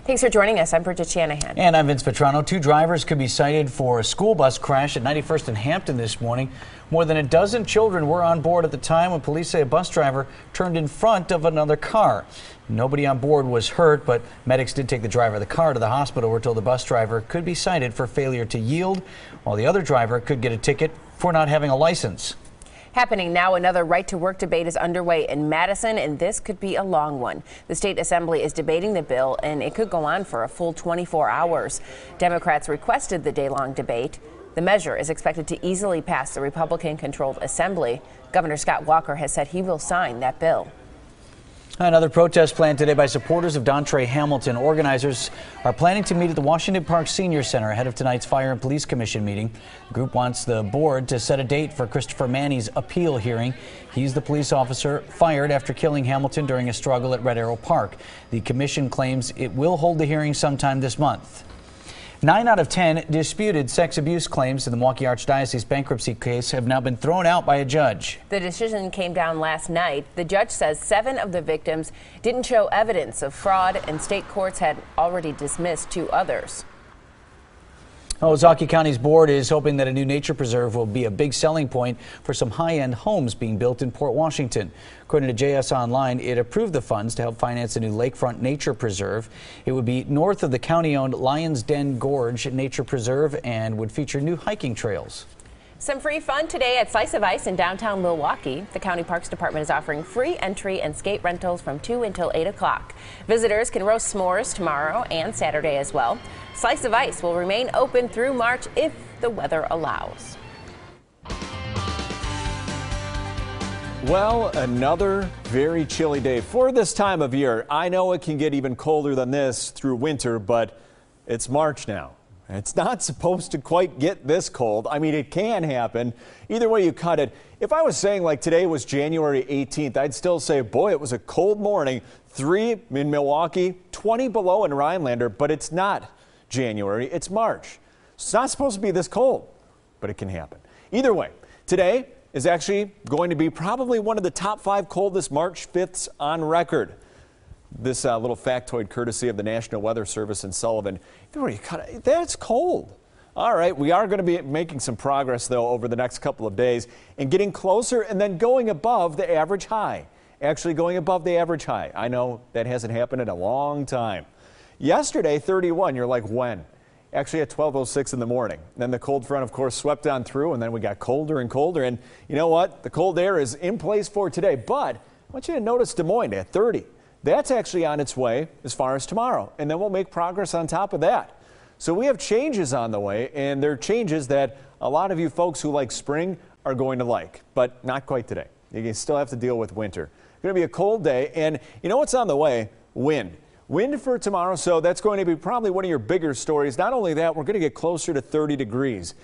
Thanks for joining us. I'm Bridget Shanahan. And I'm Vince Petrano. 2 drivers could be cited for a school bus crash at 91st and Hampton this morning. More than a dozen children were on board at the time when police say a bus driver turned in front of another car. Nobody on board was hurt, but medics did take the driver of the car to the hospital. We're told the bus driver could be cited for failure to yield, while the other driver could get a ticket for not having a license. Happening now, another right-to-work debate is underway in Madison, and this could be a long one. The state assembly is debating the bill, and it could go on for a full 24 hours. Democrats requested the day-long debate. The measure is expected to easily pass the Republican-controlled assembly. Governor Scott Walker has said he will sign that bill. Another protest planned today by supporters of Dontre Hamilton. Organizers are planning to meet at the Washington Park Senior Center ahead of tonight's Fire and Police Commission meeting. The group wants the board to set a date for Christopher Manny's appeal hearing. He's the police officer fired after killing Hamilton during a struggle at Red Arrow Park. The commission claims it will hold the hearing sometime this month. 9 out of 10 disputed sex abuse claims in the Milwaukee Archdiocese bankruptcy case have now been thrown out by a judge. The decision came down last night. The judge says 7 of the victims didn't show evidence of fraud, and state courts had already dismissed 2 others. Ozaukee County's board is hoping that a new nature preserve will be a big selling point for some high-end homes being built in Port Washington. According to JS Online, it approved the funds to help finance a new lakefront nature preserve. It would be north of the county-owned Lion's Den Gorge Nature Preserve and would feature new hiking trails. Some free fun today at Slice of Ice in downtown Milwaukee. The County Parks Department is offering free entry and skate rentals from 2 until 8 o'clock. Visitors can roast s'mores tomorrow and Saturday as well. Slice of Ice will remain open through March if the weather allows. Well, another very chilly day for this time of year. I know it can get even colder than this through winter, but it's March now. It's not supposed to quite get this cold. I mean, it can happen. Either way you cut it. If I was saying like today was January 18th, I'd still say, boy, it was a cold morning. 3 in Milwaukee, 20 below in Rhinelander, but it's not January, it's March. It's not supposed to be this cold, but it can happen. Either way, today is actually going to be probably one of the top 5 coldest March 5ths on record. This little factoid courtesy of the National Weather Service in Sullivan. That's cold. All right, we are going to be making some progress, though, over the next couple of days and getting closer and then going above the average high. Actually going above the average high. I know that hasn't happened in a long time. Yesterday, 31, you're like, when? Actually at 12:06 in the morning. Then the cold front, of course, swept on through, and then we got colder and colder. And you know what? The cold air is in place for today. But I want you to notice Des Moines at 30. That's actually on its way as far as tomorrow, and then we'll make progress on top of that. So we have changes on the way, and they're changes that a lot of you folks who like spring are going to like, but not quite today. You still have to deal with winter. It's going to be a cold day, and you know what's on the way? Wind. Wind for tomorrow, so that's going to be probably one of your bigger stories. Not only that, we're going to get closer to 30 degrees.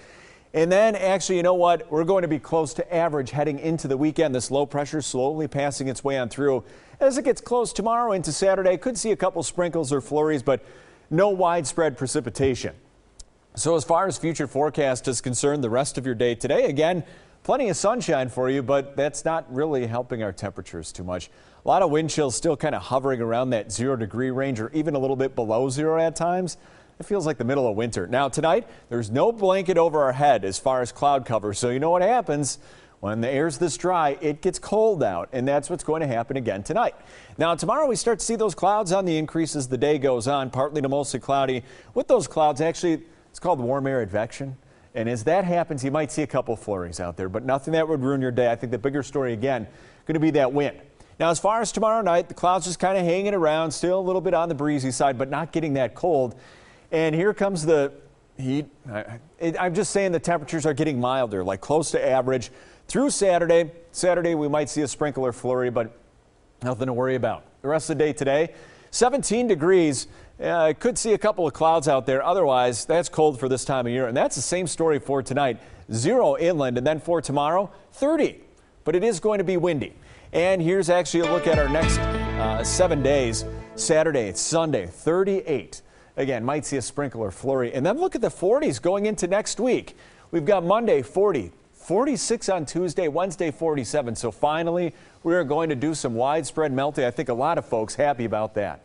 And then actually, you know what? We're going to be close to average heading into the weekend. This low pressure slowly passing its way on through. As it gets close tomorrow into Saturday, could see a couple sprinkles or flurries, but no widespread precipitation. So as far as future forecast is concerned, the rest of your day today, again, plenty of sunshine for you, but that's not really helping our temperatures too much. A lot of wind chills still kind of hovering around that 0-degree range or even a little bit below 0 at times. It feels like the middle of winter. Now tonight, there's no blanket over our head as far as cloud cover. So you know what happens when the air's this dry, it gets cold out, and that's what's going to happen again tonight. Now tomorrow we start to see those clouds on the increase as the day goes on, partly to mostly cloudy. With those clouds, actually, it's called warm air advection. And as that happens, you might see a couple flurries out there, but nothing that would ruin your day. I think the bigger story again, going to be that wind. Now, as far as tomorrow night, the clouds just kind of hanging around, still a little bit on the breezy side, but not getting that cold. And here comes the heat. I'm just saying the temperatures are getting milder, like close to average through Saturday. Saturday, we might see a sprinkle or flurry, but nothing to worry about. The rest of the day today, 17 degrees. Could see a couple of clouds out there. Otherwise, that's cold for this time of year. And that's the same story for tonight. 0 inland, and then for tomorrow, 30. But it is going to be windy. And here's actually a look at our next 7 days. Saturday, Sunday, 38. Again, might see a sprinkle or flurry. And then look at the 40s going into next week. We've got Monday, 40. 46 on Tuesday, Wednesday 47. So finally, we're going to do some widespread melting. I think a lot of folks happy about that.